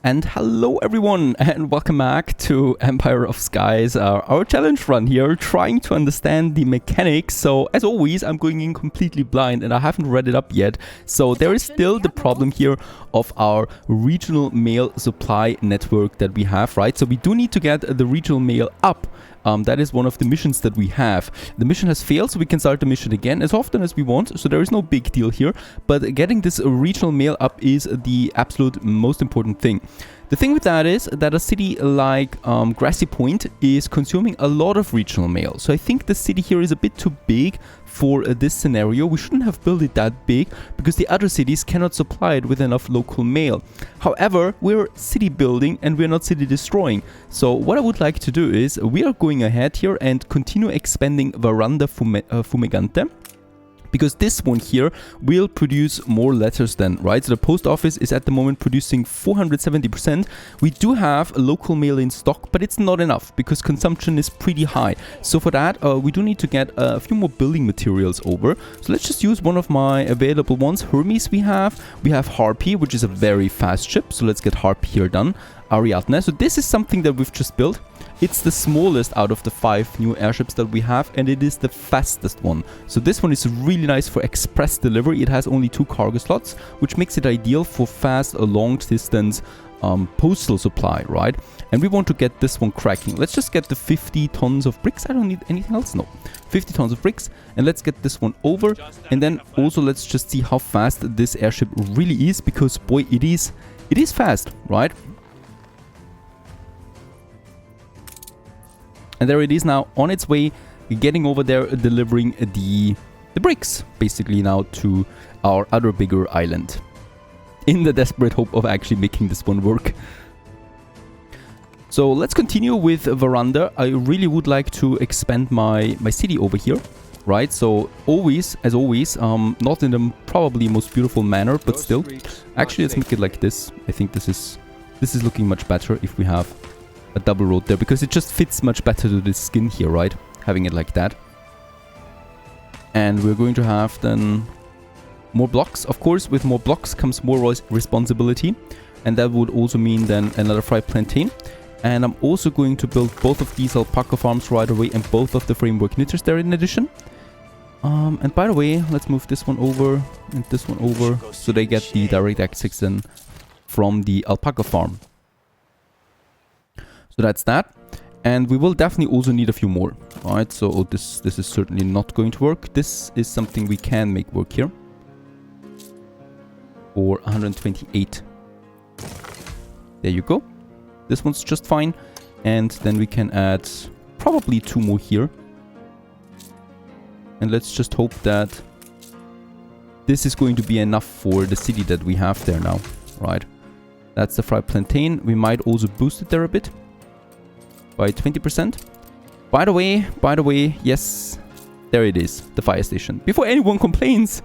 And hello everyone, and welcome back to Empire of Skies, our challenge run here, trying to understand the mechanics. So as always, I'm going in completely blind and I haven't read it up yet. So there is still the problem here of our regional mail supply network that we have, right? So we do need to get the regional mail up. That is one of the missions that we have. The mission has failed, so we can start the mission again as often as we want. So there is no big deal here. But getting this regional mail up is the absolute most important thing. The thing with that is that a city like Grassy Point is consuming a lot of regional mail. So I think the city here is a bit too big for this scenario. We shouldn't have built it that big because the other cities cannot supply it with enough local mail. However, we're city building and we're not city destroying. So what I would like to do is we are going ahead here and continue expanding Veranda Fumegante. Because this one here will produce more letters then, right? So the post office is at the moment producing 470%. We do have local mail in stock, but it's not enough because consumption is pretty high. So for that, we do need to get a few more building materials over. So let's just use one of my available ones. Hermes we have. We have Harpy, which is a very fast ship. So let's get Harpy here done. Ariadne. So this is something that we've just built. It's the smallest out of the 5 new airships that we have, and it is the fastest one. So this one is really nice for express delivery. It has only 2 cargo slots, which makes it ideal for fast, long distance postal supply, right? And we want to get this one cracking. Let's just get the 50 tons of bricks. I don't need anything else, no. 50 tons of bricks, and let's get this one over. And then also let's just see how fast this airship really is, because boy, it is fast, right? And there it is now on its way, getting over there, delivering the bricks basically now to our other bigger island. In the desperate hope of actually making this one work. So let's continue with Veranda. I really would like to expand my city over here, right? So always, as always, not in the probably most beautiful manner, but still. Actually, let's make it like this. I think this is looking much better if we have a double road there, because it just fits much better to this skin here, right? Having it like that. And we're going to have then more blocks. Of course, with more blocks comes more responsibility. And that would also mean then another fried plantain. And I'm also going to build both of these alpaca farms right away and both of the framework knitters there in addition. And by the way, let's move this one over and this one over so they get the direct access then from the alpaca farm. So that's that, and we will definitely also need a few more. Alright, so this is certainly not going to work. This is something we can make work here. For 128. There you go. This one's just fine. And then we can add probably 2 more here. And let's just hope that this is going to be enough for the city that we have there now. Right. That's the fried plantain. We might also boost it there a bit. By 20%. By the way, yes, there it is, the fire station. Before anyone complains,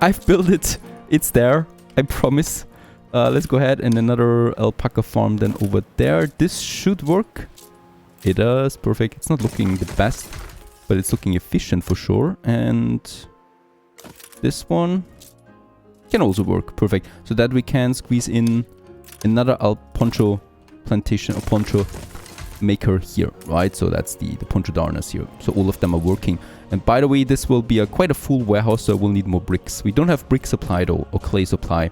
I've built it. It's there, I promise. Let's go ahead and another alpaca farm then over there. This should work. It does, perfect. It's not looking the best, but it's looking efficient for sure. And this one can also work, perfect. So that we can squeeze in another poncho plantation or poncho maker here, right? So that's the poncho darners here. So all of them are working. And by the way, this will be quite a full warehouse, so I will need more bricks. We don't have brick supply though, or clay supply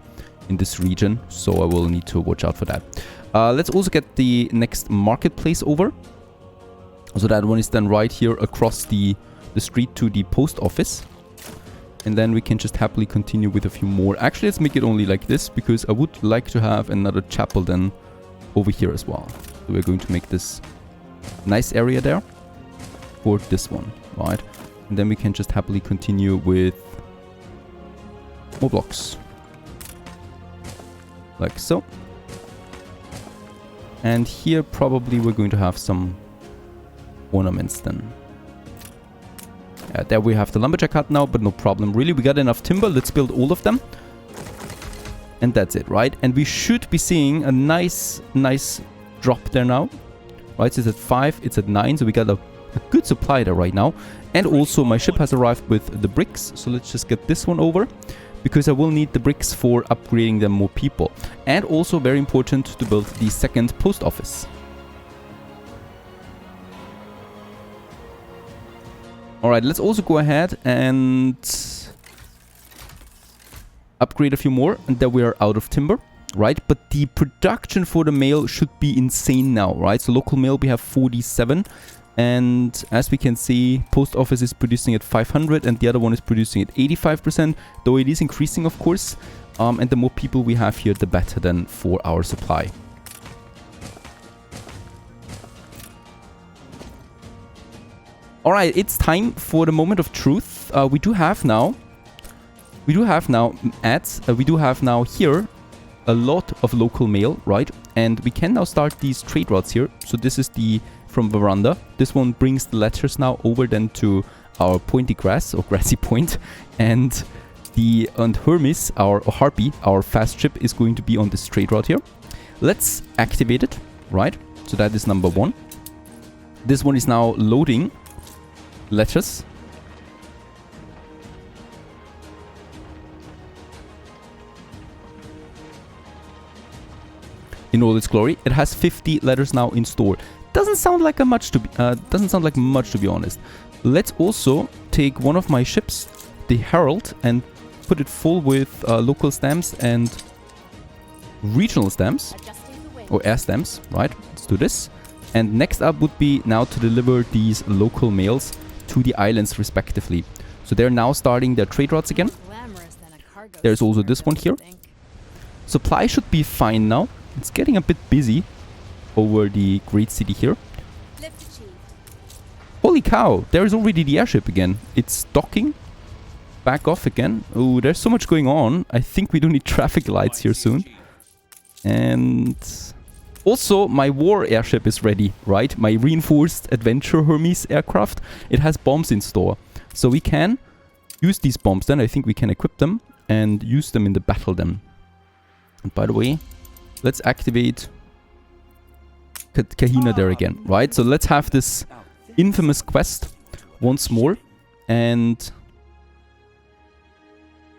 in this region, so I will need to watch out for that. Let's also get the next marketplace over. So that one is then right here across the street to the post office. And then we can just happily continue with a few more. Actually, let's make it only like this, because I would like to have another chapel then over here as well. So we're going to make this nice area there for this one, right? And then we can just happily continue with more blocks. Like so. And here probably we're going to have some ornaments then. There we have the lumberjack hut now, but no problem. Really, we got enough timber. Let's build all of them. And that's it, right? And we should be seeing a nice drop there now. Right, so it's at 5, it's at 9, so we got a good supply there right now. And also my ship has arrived with the bricks, so let's just get this one over. because I will need the bricks for upgrading them more people. And also very important to build the second post office. Alright, let's also go ahead and upgrade a few more, and then we are out of timber, right? But the production for the mail should be insane now, right? So local mail, we have 47. And as we can see, post office is producing at 500 and the other one is producing at 85%, though it is increasing, of course. And the more people we have here, the better then for our supply. Alright, it's time for the moment of truth. We do have now ads. We do have now here a lot of local mail, right? And we can now start these trade routes here. So this is the from veranda. This one brings the letters now over then to our pointy grass or grassy point, and Hermes, our Harpy, our fast ship, is going to be on this trade route here. Let's activate it, right? So that is number 1. This one is now loading letters. In all its glory, it has 50 letters now in store. Doesn't sound like much to be honest. Let's also take one of my ships, the Herald, and put it full with local stamps and regional stamps or air stamps, right? Let's do this. And next up would be now to deliver these local mails to the islands respectively. So they're now starting their trade routes again. There's also this one here. Supply should be fine now. It's getting a bit busy over the great city here. Holy cow, there's already the airship again. It's docking. Back off again. Oh, there's so much going on. I think we do need traffic lights here soon. And also my war airship is ready, right? My reinforced adventure Hermes aircraft. It has bombs in store. So we can use these bombs then. I think we can equip them and use them in the battle then. And by the way, let's activate Kahina there again, right? So let's have this infamous quest once more. And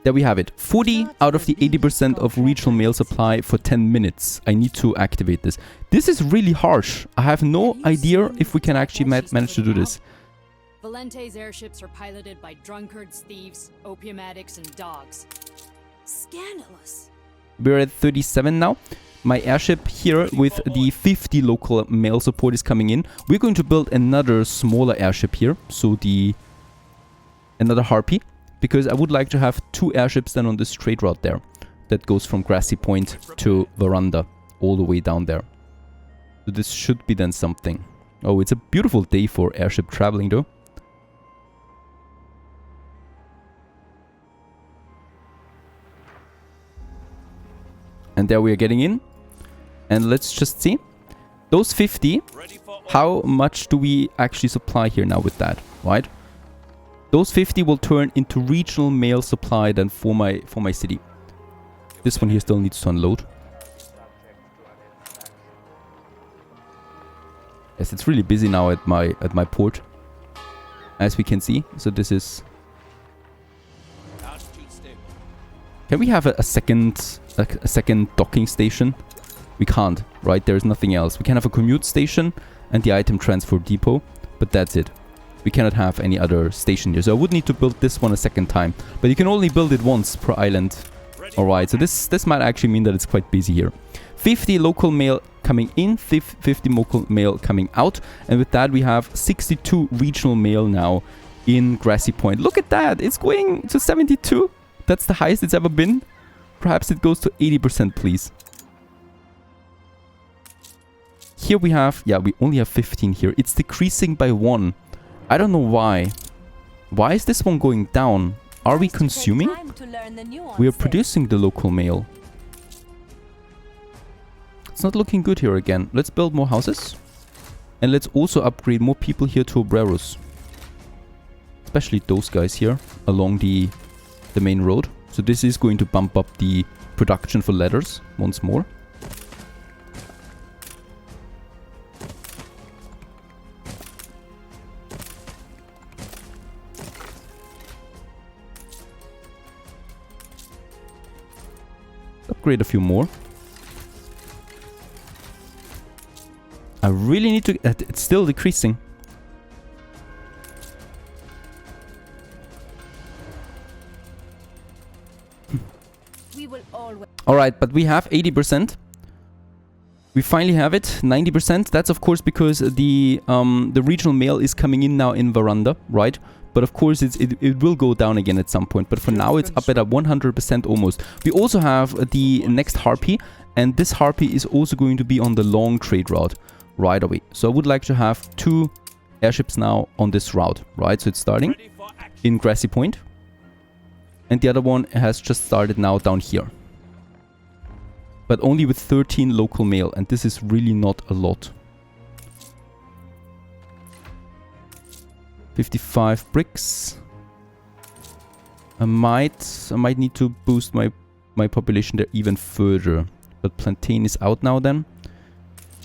there we have it. 40 out of the 80% of regional mail supply for 10 minutes. I need to activate this. This is really harsh. I have no idea if we can actually manage to do this. Valente's airships are piloted by drunkards, thieves, opium addicts, and dogs. Scandalous. We're at 37 now. My airship here with the 50 local mail support is coming in. We're going to build another smaller airship here. So another Harpy. Because I would like to have 2 airships then on this trade route there. That goes from Grassy Point to Veranda. All the way down there. So this should be then something. Oh, it's a beautiful day for airship traveling though. And there we are getting in. And let's just see. Those 50, how much do we actually supply here now with that, right? Those 50 will turn into regional mail supply then for my city. This one here still needs to unload. Yes, it's really busy now at my port, as we can see. So this is. Can we have a second docking station? We can't, right? There's nothing else. We can have a commute station and the item transfer depot, but that's it. We cannot have any other station here. So I would need to build this one a second time, but you can only build it once per island. Alright, so this might actually mean that it's quite busy here. 50 local mail coming in, 50 local mail coming out, and with that we have 62 regional mail now in Grassy Point. Look at that, it's going to 72. That's the highest it's ever been. Perhaps it goes to 80%, please. Here we have, yeah, we only have 15 here. It's decreasing by 1. I don't know why. Why is this one going down? Are we consuming? We are producing the local mail. It's not looking good here again. Let's build more houses. And let's also upgrade more people here to obreros. Especially those guys here along the main road. So this is going to bump up the production for letters once more. upgrade a few more. I really need to... it's still decreasing. Alright, but we have 80%. We finally have it, 90%. That's of course because the regional mail is coming in now in Veranda, right? But of course it will go down again at some point. But for now it's up at a 100% almost. We also have the next Harpy, and this Harpy is also going to be on the long trade route right away. So I would like to have 2 airships now on this route, right? So it's starting in Grassy Point. And the other one has just started now down here. But only with 13 local mail, and this is really not a lot. 55 bricks. I might need to boost my population there even further. But plantain is out now then.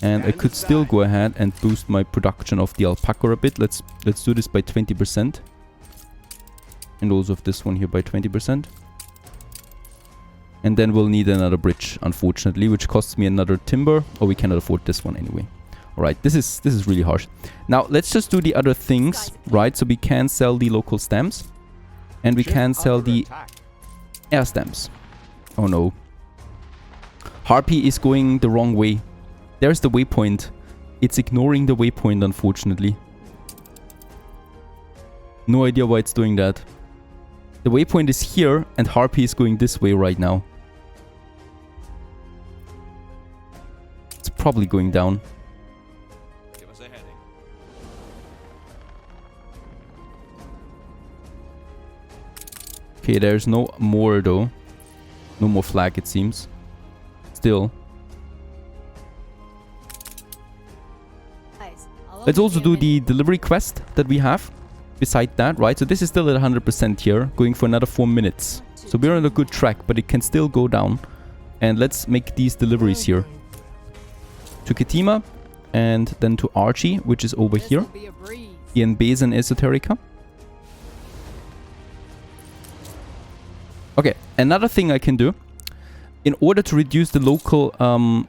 And I could still go ahead and boost my production of the alpaca a bit. Let's do this by 20%. And also of this one here by 20%. And then we'll need another bridge, unfortunately, which costs me another timber. Or we cannot afford this one anyway. Alright, this is really harsh. Now, let's just do the other things, right? So we can sell the local stamps. And we can sell the air stamps. Oh no. Harpy is going the wrong way. There's the waypoint. It's ignoring the waypoint, unfortunately. No idea why it's doing that. The waypoint is here, and Harpy is going this way right now. It's probably going down. Give us a heading. Okay, there's no more though. No more flag, it seems. Still. Let's also do the delivery quest that we have beside that, right? So this is still at 100% here, going for another 4 minutes. So we're on a good track, but it can still go down. And let's make these deliveries here. To Ketima, and then to Archie, which is over here. In Basin Esoterica. Okay, another thing I can do. In order to reduce the local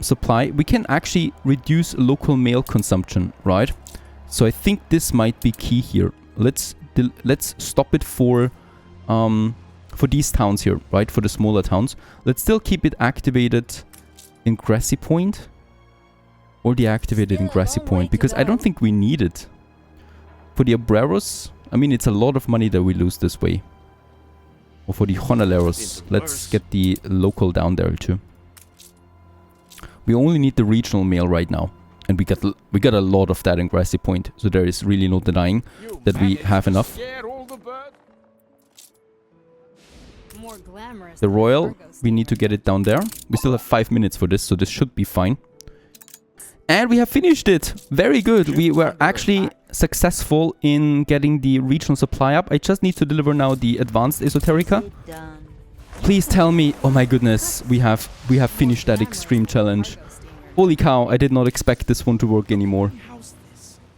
supply, we can actually reduce local mail consumption, right? So I think this might be key here. Let's stop it for these towns here, right? For the smaller towns. Let's still keep it activated in Grassy Point. Or deactivated in Grassy Point, because I don't think we need it. For the Obreros, I mean, it's a lot of money that we lose this way. Or for the Honoleros, let's get the local down there too. We only need the regional mail right now. And we got a lot of that in Grassy Point. So there is really no denying that we have enough. The Royal, we need to get it down there. We still have 5 minutes for this, so this should be fine. And we have finished it! Very good! We were actually successful in getting the regional supply up. I just need to deliver now the advanced Esoterica. Please tell me... Oh my goodness, we have finished that extreme challenge. Holy cow, I did not expect this one to work anymore.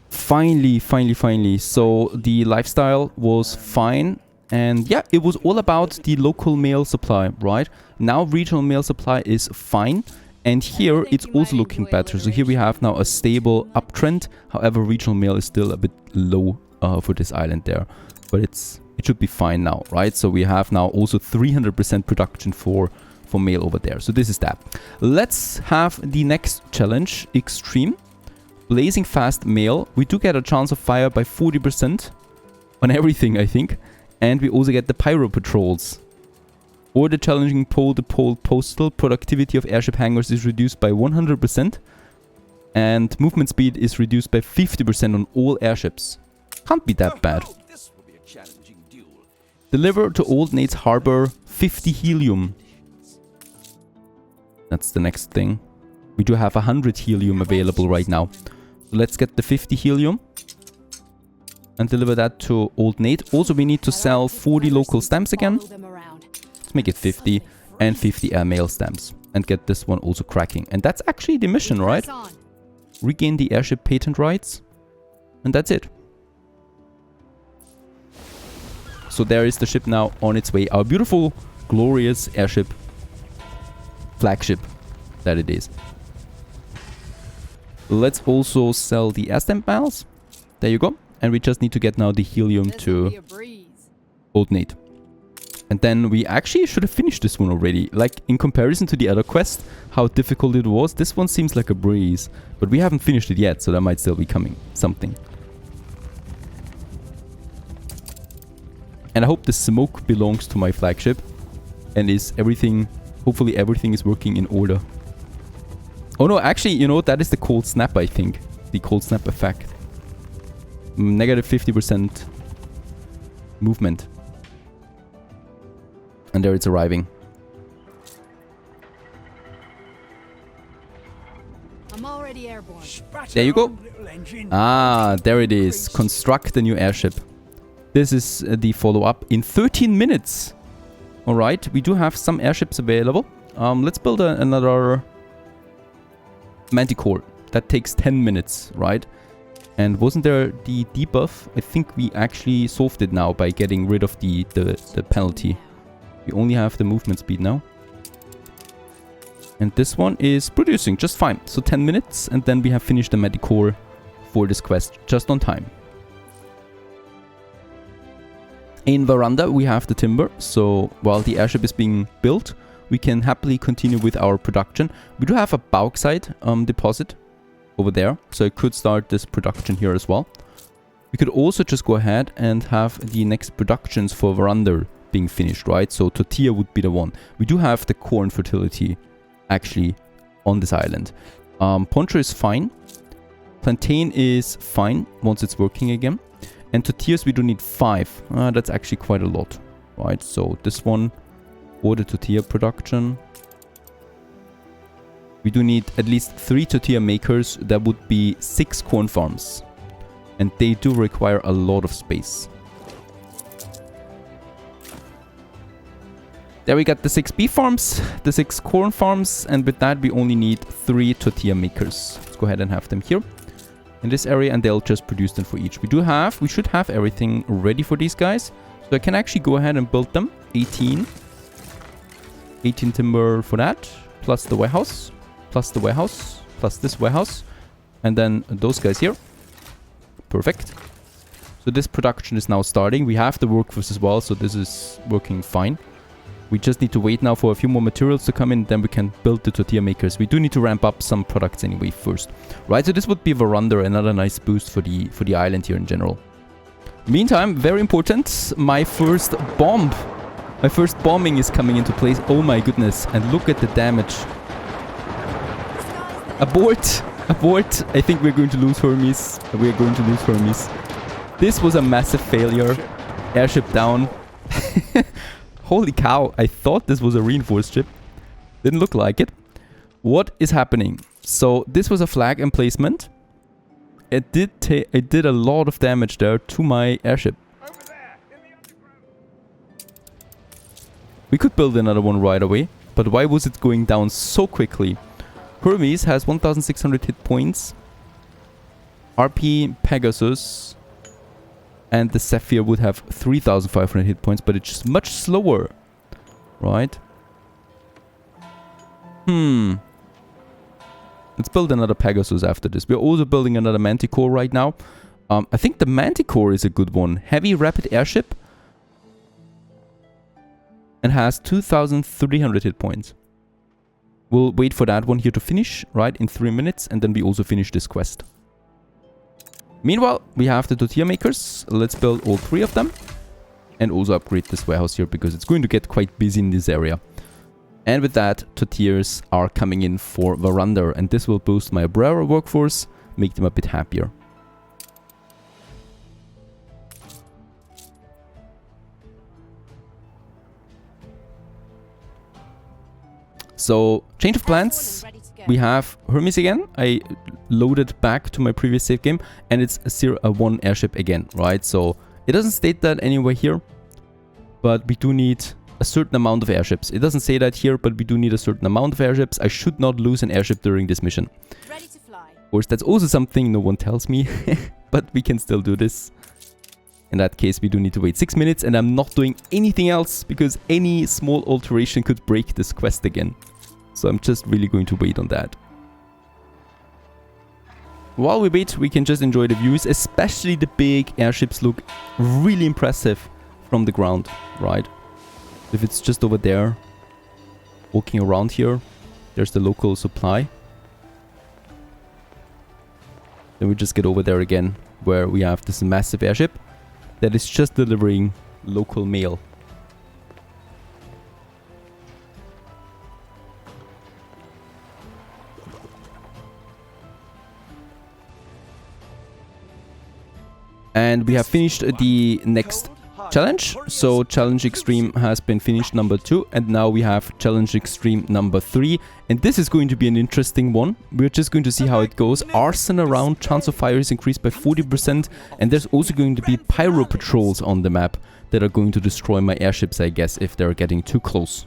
Finally. So the lifestyle was fine. And yeah, it was all about the local mail supply, right? Now regional mail supply is fine. And here it's also looking better. So here we have now a stable uptrend. However, regional mail is still a bit low for this island there. But it should be fine now, right? So we have now also 300% production for mail over there. So this is that. Let's have the next challenge, Extreme. Blazing fast mail. We do get a chance of fire by 40% on everything, I think. And we also get the pyro patrols. Or the challenging pole-to-pole postal. Productivity of airship hangars is reduced by 100%. And movement speed is reduced by 50% on all airships. Can't be that bad. This will be a challenging duel. Deliver to Old Nate's Harbor 50 helium. That's the next thing. We do have 100 helium available right now. So let's get the 50 helium. And deliver that to Old Nate. Also, we need to sell 40 local stamps again. Let's make it 50 and 50 airmail stamps. And get this one also cracking. And that's actually the mission, right? Regain the airship patent rights. And that's it. So there is the ship now on its way. Our beautiful, glorious airship. flagship that it is. Let's also sell the air stamp miles. There you go. And we just need to get now the helium to Old Nate. And then we actually should have finished this one already. Like, in comparison to the other quest, how difficult it was, this one seems like a breeze. But we haven't finished it yet, so that might still be coming. Something. And I hope the smoke belongs to my flagship. And is everything... Hopefully everything is working in order. Oh no, actually, you know, that is the cold snap, I think. The cold snap effect. Negative 50% movement. And there it's arriving. I'm already airborne. There you go. Ah, there it is. Construct a new airship. This is the follow-up in 13 minutes. Alright, we do have some airships available. Let's build another Manticore. That takes 10 minutes, right? And wasn't there the debuff? I think we actually solved it now by getting rid of the penalty. We only have the movement speed now. And this one is producing just fine. So 10 minutes and then we have finished the Manticore for this quest just on time. In Veranda we have the timber. So while the airship is being built, we can happily continue with our production. We do have a bauxite deposit over there. So I could start this production here as well. We could also just go ahead and have the next productions for Veranda being finished, right? So tortilla would be the one. We do have the corn fertility actually on this island. Poncho is fine. Plantain is fine once it's working again. And tortillas we do need 5. That's actually quite a lot, right? So this one, or the tortilla production. We do need at least 3 tortilla makers. That would be 6 corn farms. And they do require a lot of space. There we got the 6 beef farms, the 6 corn farms, and with that we only need 3 tortilla makers. Let's go ahead and have them here in this area, and they'll just produce them for each. We should have everything ready for these guys. So I can actually go ahead and build them. 18 timber for that, plus the warehouse, plus the warehouse, plus this warehouse, and then those guys here. Perfect. So this production is now starting. We have the workforce as well, so this is working fine. We just need to wait now for a few more materials to come in, then we can build the tortilla makers. We do need to ramp up some products anyway first. Right, so this would be Veranda, another nice boost for the island here in general. Meantime, very important, my first bomb. My first bombing is coming into place. Oh my goodness, and look at the damage. Abort! Abort! I think we're going to lose Hermes. We're going to lose Hermes. This was a massive failure. Airship down. Holy cow, I thought this was a reinforced ship. Didn't look like it. What is happening? So this was a flag emplacement. It did a lot of damage there to my airship. We could build another one right away, but why was it going down so quickly? Hermes has 1600 hit points. RP Pegasus and the Sapphire would have 3500 hit points, but it's just much slower. Right? Let's build another Pegasus after this. We're also building another Manticore right now. I think the Manticore is a good one. Heavy rapid airship. And has 2300 hit points. We'll wait for that one here to finish, right, in 3 minutes, and then we also finish this quest. Meanwhile, we have the tortilla makers. Let's build all 3 of them. And also upgrade this warehouse here, because it's going to get quite busy in this area. And with that, tortillas are coming in for Veranda, and this will boost my Abrera workforce, make them a bit happier. So, change of plans. We have Hermes again. I loaded back to my previous save game, and it's a 1 airship again, right? So it doesn't state that anywhere here, but we do need a certain amount of airships. It doesn't say that here, but we do need a certain amount of airships. I should not lose an airship during this mission. Ready to fly. Of course, that's also something no one tells me, but we can still do this. In that case, we do need to wait 6 minutes, and I'm not doing anything else because any small alteration could break this quest again. So I'm just really going to wait on that. While we wait, we can just enjoy the views. Especially the big airships look really impressive from the ground, right? If it's just over there, walking around here, there's the local supply. Then we just get over there again, where we have this massive airship that is just delivering local mail. And we have finished the next challenge. So challenge extreme has been finished, number 2, and now we have challenge extreme number 3, and this is going to be an interesting one. We're just going to see how it goes. Arson around, chance of fire is increased by 40%, and there's also going to be pyro patrols on the map that are going to destroy my airships, I guess, if they're getting too close.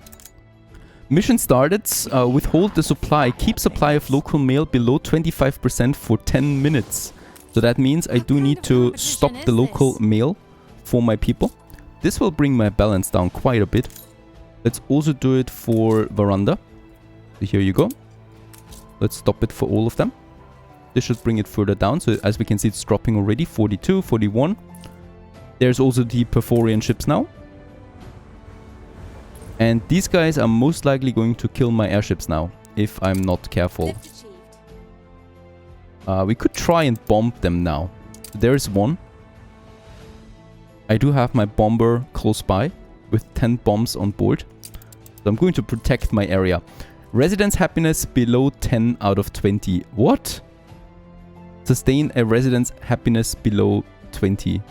Mission started. Withhold the supply. Keep supply of local mail below 25% for 10 minutes. So that means I do need to stop the local mail for my people. This will bring my balance down quite a bit. Let's also do it for Veranda. So here you go. Let's stop it for all of them. This should bring it further down. So as we can see, it's dropping already. 42, 41. There's also the Perforian ships now. And these guys are most likely going to kill my airships now, if I'm not careful. We could try and bomb them now. There's one. I do have my bomber close by with 10 bombs on board. So I'm going to protect my area. Residence happiness below 10 out of 20. What? Sustain a residence happiness below 20.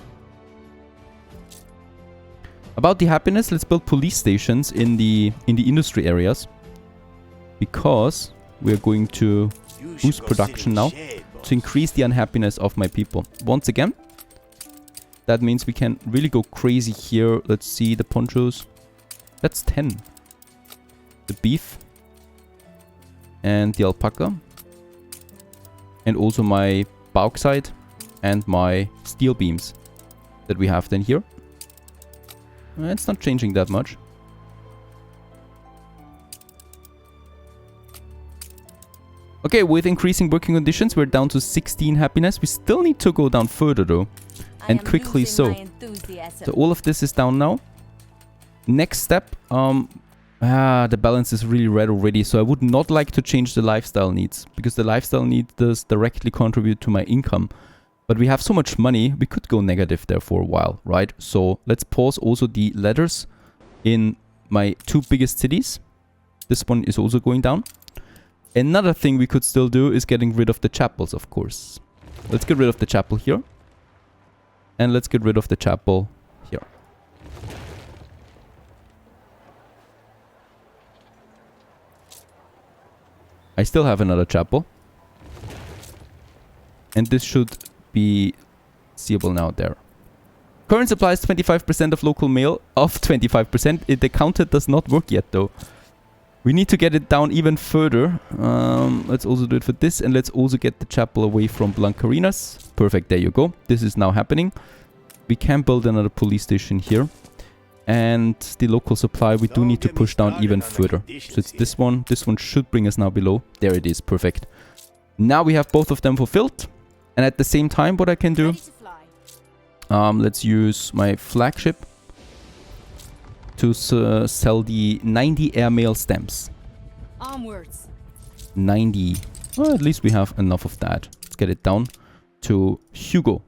About the happiness, let's build police stations in the industry areas. Because we're going to boost production now to increase the unhappiness of my people. Once again, that means we can really go crazy here. Let's see the ponchos. That's 10. The beef. And the alpaca. And also my bauxite and my steel beams that we have then here. It's not changing that much. Okay, with increasing working conditions, we're down to 16 happiness. We still need to go down further though. And quickly so. So all of this is down now. Next step. The balance is really red already. So I would not like to change the lifestyle needs. Because the lifestyle need does directly contribute to my income. But we have so much money, we could go negative there for a while, right? So let's pause also the letters in my 2 biggest cities. This one is also going down. Another thing we could still do is getting rid of the chapels, of course. Let's get rid of the chapel here. And let's get rid of the chapel here. I still have another chapel. And this should be seeable now there. Current supply is 25% of local mail. Of 25%. The counter does not work yet though. We need to get it down even further. Let's also do it for this. And let's also get the chapel away from Blancarinas. Perfect, there you go. This is now happening. We can build another police station here. And the local supply we do need to push down even further. So it's this one. This one should bring us now below. There it is, perfect. Now we have both of them fulfilled. And at the same time, what I can do... let's use my flagship to sell the 90 airmail stamps. Onwards. 90. Well, at least we have enough of that. Let's get it down to Hugo.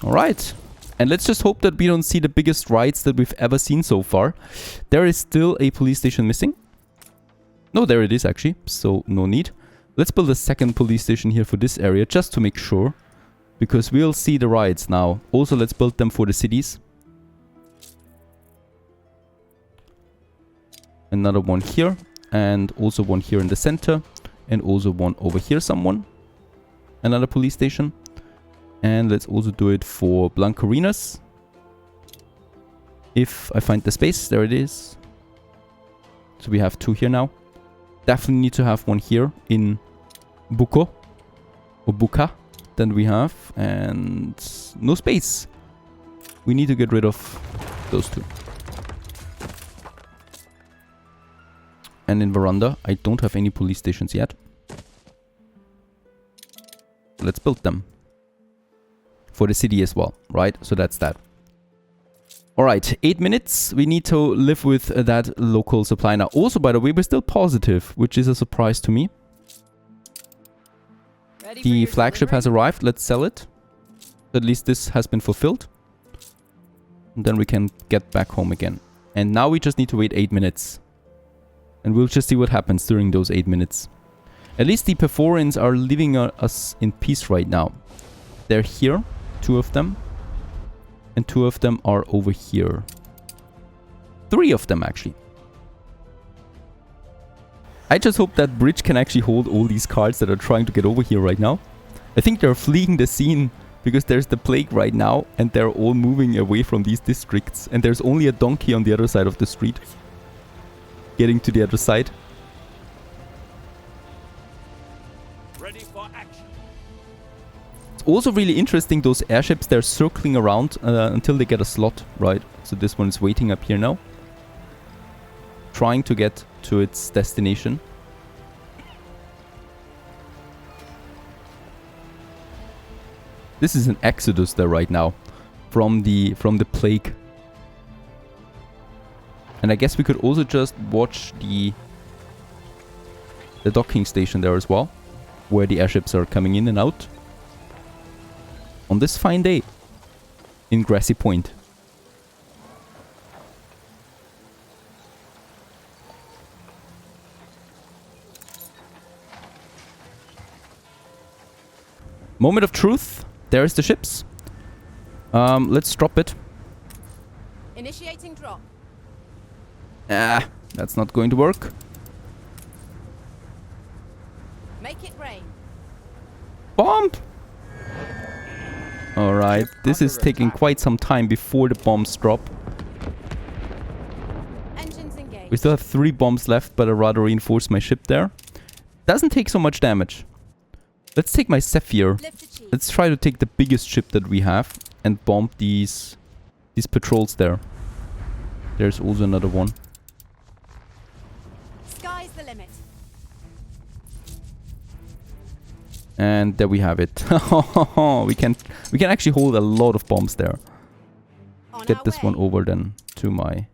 Alright. And let's just hope that we don't see the biggest riots that we've ever seen so far. There is still a police station missing. No, there it is actually. So, no need. Let's build a second police station here for this area just to make sure. Because we'll see the riots now. Also, let's build them for the cities. Another one here. And also one here in the center. And also one over here, someone. Another police station. And let's also do it for Blancarinas. If I find the space, there it is. So we have 2 here now. Definitely need to have one here in Buko. Or Buka. Then we have. And no space. We need to get rid of those 2. And in Veranda, I don't have any police stations yet. Let's build them. For the city as well, right? So that's that. Alright, 8 minutes. We need to live with that local supply now. Also, by the way, we're still positive, which is a surprise to me. The flagship has arrived. Let's sell it. At least this has been fulfilled. And then we can get back home again. And now we just need to wait 8 minutes. And we'll just see what happens during those 8 minutes. At least the Perforians are leaving us in peace right now. They're here, 2 of them. And 2 of them are over here. 3 of them, actually. I just hope that bridge can actually hold all these cards that are trying to get over here right now. I think they're fleeing the scene because there's the plague right now and they're all moving away from these districts. And there's only a donkey on the other side of the street. Getting to the other side. Ready for action. It's also really interesting, those airships, they're circling around until they get a slot, right? So this one is waiting up here now. Trying to get to its destination. This is an exodus there right now from the plague. And I guess we could also just watch the docking station there as well, where the airships are coming in and out on this fine day in Grassy Point. Moment of truth. There's the ships. Let's drop it. Initiating drop. Ah, that's not going to work. Make it rain. Bomb! Alright, this is taking quite some time before the bombs drop. Engines engaged. We still have 3 bombs left, but I'd rather reinforce my ship there. Doesn't take so much damage. Let's take my Zephyr. Let's try to take the biggest ship that we have and bomb these patrols there. There's also another one. Sky's the limit. And there we have it. we can actually hold a lot of bombs there. Get this one over then to my...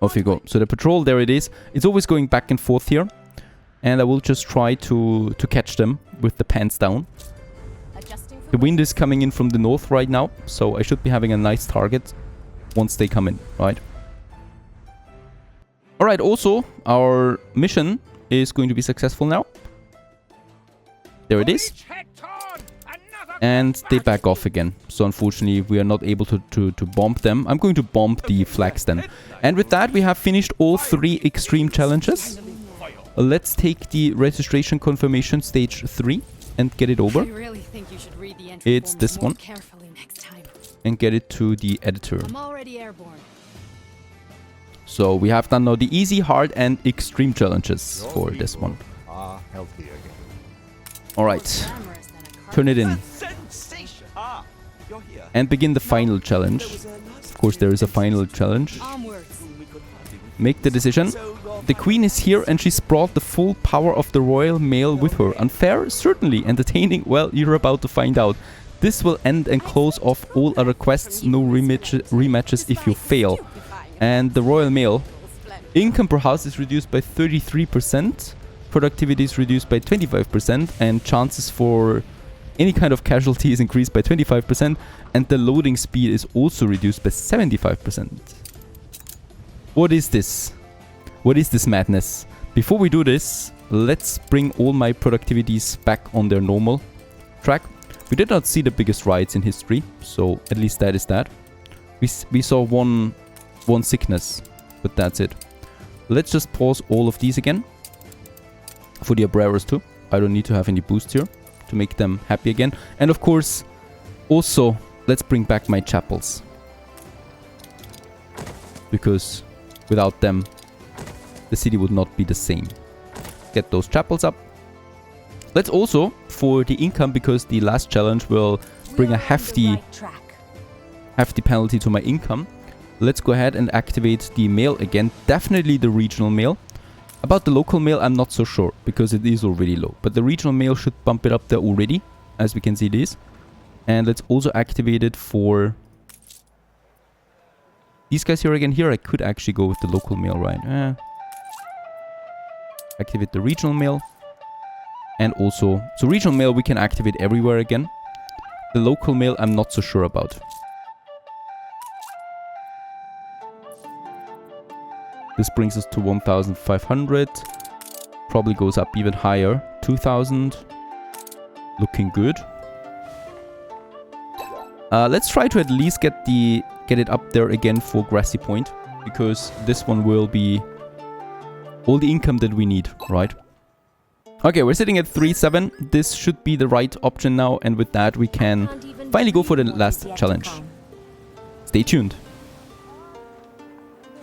Off you go. So the patrol, there it is. It's always going back and forth here. And I will just try to catch them with the pants down. The wind is coming in from the north right now. So I should be having a nice target once they come in, right? Alright, also, our mission is going to be successful now. There it is. And they back off again. So unfortunately, we are not able to bomb them. I'm going to bomb the flags then. And with that, we have finished all 3 extreme challenges. Let's take the registration confirmation stage 3 and get it over. I really think you should read the entry It's forms this more one. carefully next time. And get it to the editor. I'm already airborne. So we have done now the easy, hard and extreme challenges for this one. Alright. Turn it in. And begin the final challenge. Of course, there is a final challenge. Onwards. Make the decision. The queen is here and she's brought the full power of the royal mail with her. Unfair? Certainly. Entertaining? Well, you're about to find out. This will end and close off all other quests. No rematches if you fail. And the royal mail. Income per house is reduced by 33%. Productivity is reduced by 25%. And chances for any kind of casualty is increased by 25%. And the loading speed is also reduced by 75%. What is this? What is this madness? Before we do this, let's bring all my productivities back on their normal track. We did not see the biggest riots in history, so at least that is that. We saw one sickness, but that's it. Let's just pause all of these again. For the Abreras too. I don't need to have any boost here to make them happy again. And of course, also, let's bring back my chapels. Because without them, the city would not be the same. Get those chapels up. Let's also, for the income, because the last challenge will bring a hefty penalty to my income, Let's go ahead and activate the mail again. Definitely the regional mail. About the local mail, I'm not so sure because it is already low. But the regional mail should bump it up there already, as we can see it is. And let's also activate it for these guys here again. Here I could actually go with the local mail, right? Activate the regional mail. And also, so regional mail we can activate everywhere again. The local mail I'm not so sure about. This brings us to 1,500. Probably goes up even higher. 2,000. Looking good. Let's try to at least get it up there again for Grassy Point. Because this one will be all the income that we need, right? Okay, we're sitting at 3.7. This should be the right option now. And with that, we can finally go for the last challenge. Stay tuned.